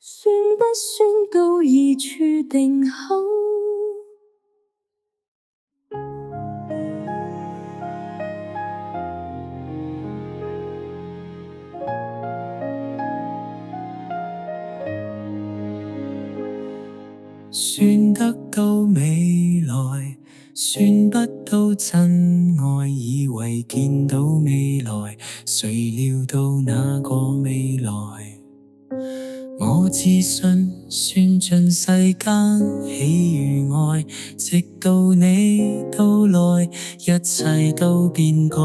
算不算都已注定好？算得到未來，算不到真愛，以為見到未來，誰料到那個未來。我自信算盡世間喜與哀，直到你到來，一切都變改。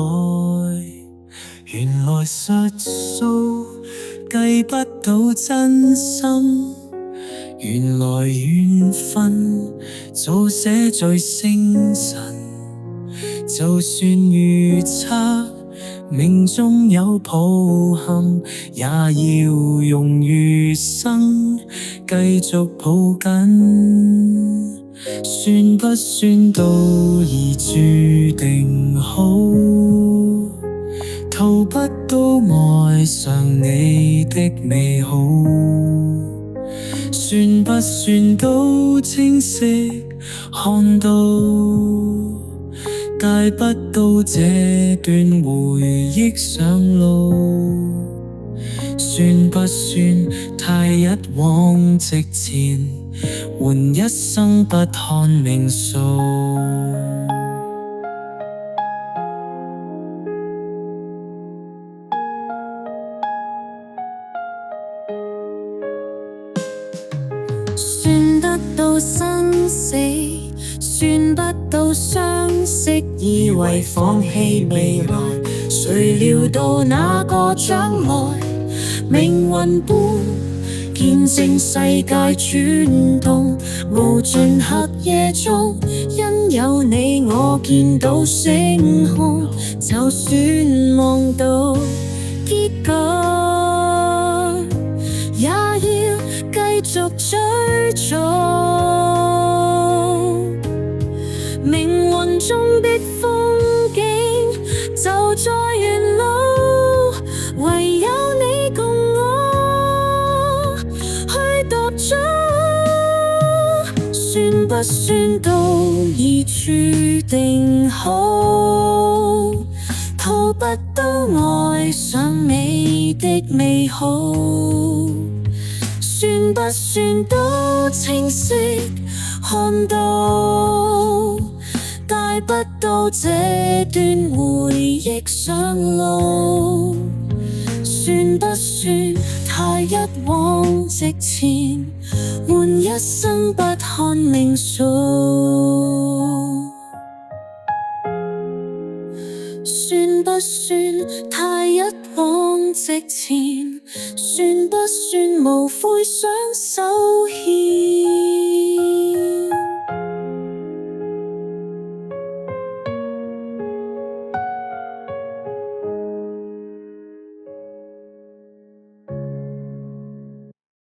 原來術數計不到真心，原來緣分早寫在星辰。就算預測命中有抱憾，也要用餘生繼續抱緊。算不算都已注定好？逃不到愛上你的美好。算不算都清晰看到？帶不到這段回憶上路。算不算太一往直前，換一生不看命數。算得到生死，算不到相識，以為放棄未來，誰料到那個將來，命運般見證世界轉動，無盡黑夜中，因有你我見到星空，就算望到結局，也要繼續追逐。命運中的風景就在原路，唯有你共我去踏足。算不算都已注定好？逃不到愛上你的美好。算不算都清晰看到？帶不到這段回憶上路。算不算太一往直前，換一生不看命數。算不算太一往直前，算不算無悔雙手牽。